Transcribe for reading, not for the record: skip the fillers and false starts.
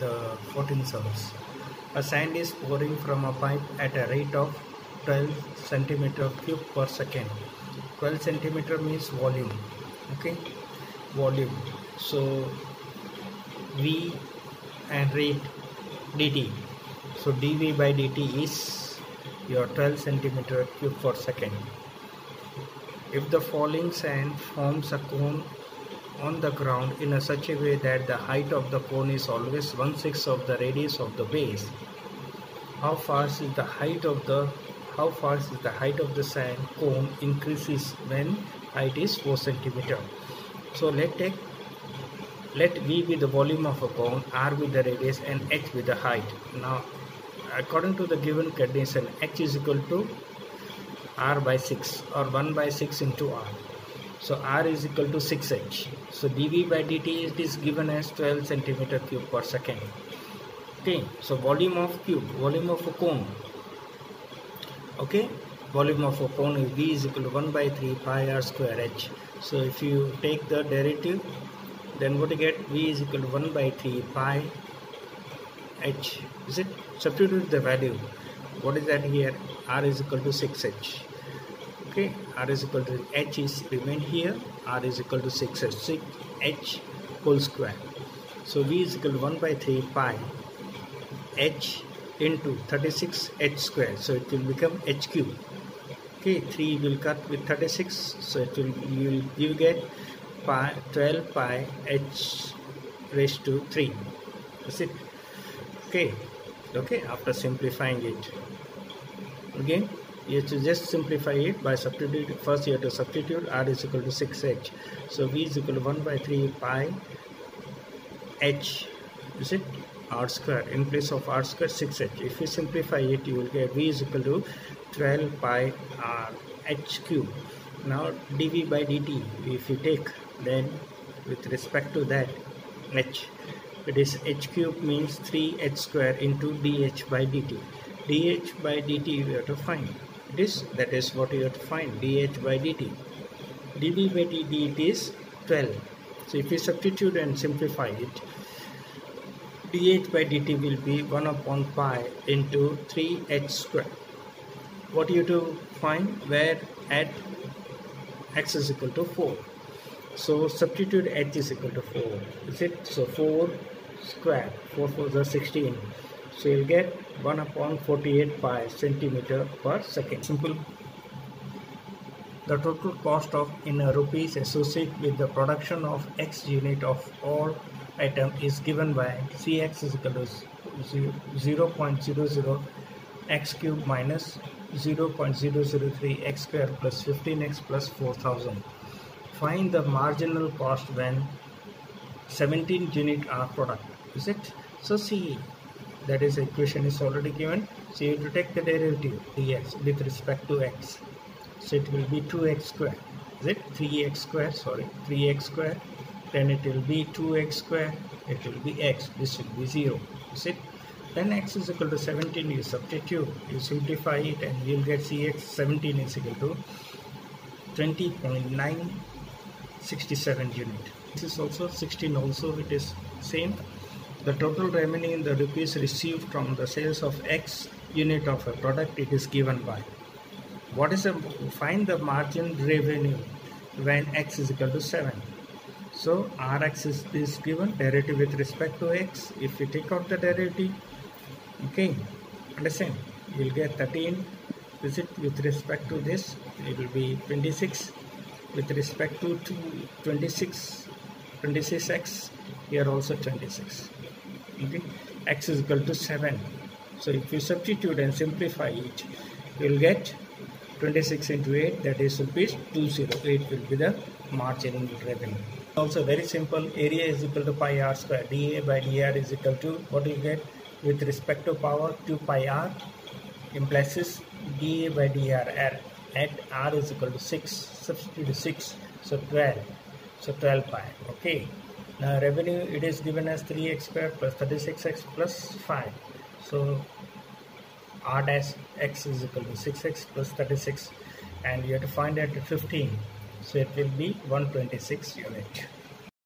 the 14 cells. A sand is pouring from a pipe at a rate of 12 centimeter cube per second. 12 centimeter means volume. Okay, volume. So V and rate dt. So dV by dt is your 12 centimeter cube per second. If the falling sand forms a cone on the ground in such a way that the height of the cone is always 1/6 of the radius of the base, how fast is the height of the sand cone increases when height is 4 centimeter. So let V be the volume of a cone, R be the radius, and H be the height. Now, according to the given condition, H is equal to R by 6 or 1 by 6 into R. So R is equal to 6H. So dV by dt it is given as 12 centimeter cube per second. Okay, so volume of a cone. Okay, volume of a cone is V is equal to 1 by 3 pi R square H. So if you take the derivative, then what you get? V is equal to 1 by 3 pi H. Is it? Substitute the value. What is that here? R is equal to 6H. Okay, R is equal to H is remain here. R is equal to 6H whole square. So V is equal to 1 by 3 pi H into 36H square. So it will become H cube. Okay, 3 will cut with 36. So it will you get 12 pi H raised to 3. That's it. Okay, after simplifying it again, you have to just simplify it by substituting. First you have to substitute R is equal to 6H. So V is equal to 1 by 3 pi H, is it, R square. In place of R square, 6H. If you simplify it, you will get V is equal to 12 pi R H cube. Now dV by dt, if you take, then with respect to that H, it is H cube means 3H square into dH by dt. dH by dt we have to find. That is what you have to find, dH by dt. dV by dt it is 12. So if you substitute and simplify it, dH by dt will be 1 upon pi into 3H square. What you have to find? Where at x is equal to 4. So substitute H is equal to 4. Is it? So 4 square, 4 4s are 16. So you'll get 1 upon 48 pi centimeter per second. Simple. The total cost of in rupees associated with the production of X unit of all item is given by Cx is equal to 0.00 x cube minus 0.003 x square plus 15x plus 4000. Find the marginal cost when 17 unit are product. Is it? So see, that is equation is already given. So you have to take the derivative dx with respect to x. So it will be 2x square. Is it? 3x square, sorry, 3x square. Then it will be 2x square. It will be x. This will be 0. Is it? Then x is equal to 17. You substitute, you simplify it, and you will get Cx 17 is equal to 20.967 unit. This is also 16 also, it is same. The total revenue in the rupees received from the sales of X unit of a product, it is given by. Find the margin revenue when X is equal to 7. So Rx is given, derivative with respect to X. If you take out the derivative, okay, understand, you will get 13. Is it? With respect to this, it will be 26. With respect to 26x, here also 26. Okay, X is equal to 7. So if you substitute and simplify it, you will get 26 into 8, that is rupees 208 will be the marginal revenue. Also very simple, area is equal to pi R square. dA by dr is equal to, what do you get? With respect to power, 2 pi R implies dA by dr at R is equal to 6. Substitute 6, so 12. So 12 pi. Okay. Now revenue, it is given as 3x square plus 36x plus 5. So R dash x is equal to 6x plus 36, and you have to find at 15. So it will be 126 unit.